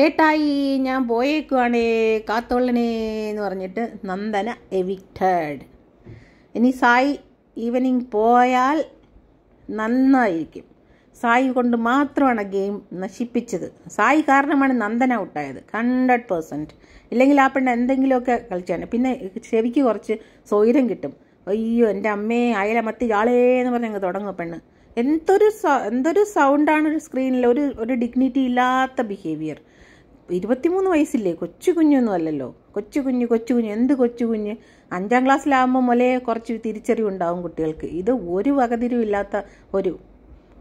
ഏട്ടായി ഞാൻ പോയേക്കുവാണേ കാത്തോളനേ എന്ന് പറഞ്ഞിട്ട് നന്ദന എവിക്റ്റഡ്. ഇനി സായി ഈവനിങ് പോയാൽ നന്നായിരിക്കും. സായി കൊണ്ട് മാത്രമാണ് ഗെയിം നശിപ്പിച്ചത്. സായി കാരണമാണ് നന്ദന ഔട്ടായത് 100%. ഇല്ലെങ്കിൽ ആ പെണ്ണ് എന്തെങ്കിലുമൊക്കെ കളിച്ചാണ്. പിന്നെ ചെവിക്ക് കുറച്ച് സ്വൈരം കിട്ടും. അയ്യോ എൻ്റെ അമ്മേ അയല മത്തി ജാളേന്ന് പറഞ്ഞ് അങ്ങ് തുടങ്ങും പെണ്ണ്. എന്തൊരു സൗണ്ടാണ് ഒരു സ്ക്രീനിൽ. ഒരു ഡിഗ്നിറ്റി ഇല്ലാത്ത ബിഹേവിയർ. 23 വയസ്സില്ലേ, കൊച്ചു കുഞ്ഞൊന്നും അല്ലല്ലോ. കൊച്ചു കുഞ്ഞ് എന്ത് കൊച്ചു കുഞ്ഞ്. 5ാം ക്ലാസ്സിലാകുമ്പോൾ മുതലേ കുറച്ച് തിരിച്ചറിവുണ്ടാവും കുട്ടികൾക്ക്. ഇത് ഒരു വകതിരിവും ഇല്ലാത്ത ഒരു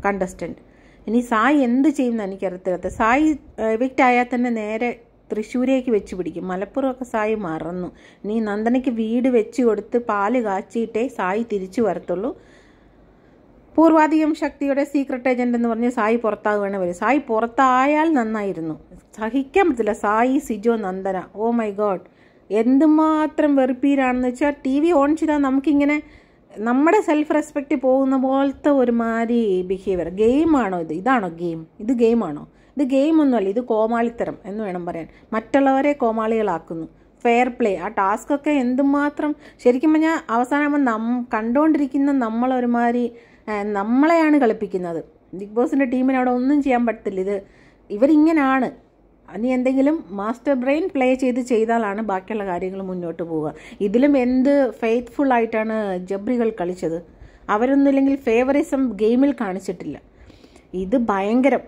കണ്ടസ്റ്റൻറ്റ്. ഇനി സായി എന്ത് ചെയ്യുമെന്ന് എനിക്കറിയത്തില്ലാത്ത. സായി എവിക്റ്റ് ആയാൽ തന്നെ നേരെ തൃശ്ശൂരേക്ക് വെച്ച് പിടിക്കും. മലപ്പുറമൊക്കെ സായി മറന്നു. ഇനി നന്ദനയ്ക്ക് വീട് വെച്ച് കൊടുത്ത് പാല് കാച്ചിയിട്ടേ സായി തിരിച്ചു വരത്തുള്ളൂ. പൂർവാധികം ശക്തിയുടെ സീക്രട്ട് ഏജന്റ് എന്ന് പറഞ്ഞ് സായി പുറത്താകുകയാണ് വരും. സായി പുറത്തായാൽ നന്നായിരുന്നു. സഹിക്കാൻ പറ്റില്ല. Sai, Sijo, Nandana, oh my God, എന്തുമാത്രം വെറുപ്പീരാണെന്ന് വെച്ചാൽ TV ഓൺ ചെയ്താൽ നമുക്കിങ്ങനെ നമ്മുടെ സെൽഫ് റെസ്പെക്റ്റ് പോകുന്ന പോലത്തെ ഒരുമാതിരി ബിഹേവിയർ. ഗെയിമാണോ ഇത്? ഇതാണോ ഗെയിം? ഇത് ഗെയിമാണോ? ഇത് ഗെയിമൊന്നുമല്ല, ഇത് കോമാളിത്തരം എന്ന് വേണം പറയാൻ. മറ്റുള്ളവരെ കോമാളികളാക്കുന്നു. Fair play. ആ ടാസ്കൊക്കെ എന്തുമാത്രം ശരിക്കും പറഞ്ഞാൽ അവസാനമാകുമ്പോൾ കണ്ടുകൊണ്ടിരിക്കുന്ന നമ്മളൊരുമാതിരി നമ്മളെയാണ് കളിപ്പിക്കുന്നത്. ബിഗ് ബോസിൻ്റെ ടീമിന് അവിടെ ഒന്നും ചെയ്യാൻ പറ്റില്ല. ഇവരിങ്ങനാണ്. ഇനി എന്തെങ്കിലും മാസ്റ്റർ ബ്രെയിൻ പ്ലേ ചെയ്താലാണ് ബാക്കിയുള്ള കാര്യങ്ങൾ മുന്നോട്ട് പോവുക. ഇതിലും എന്ത് ഫെയ്ത്ത്ഫുൾ ആയിട്ടാണ് ജബ്രികൾ കളിച്ചത്. അവരൊന്നുമില്ലെങ്കിൽ ഫേവറിസം ഗെയിമിൽ കാണിച്ചിട്ടില്ല. ഇത് ഭയങ്കരം.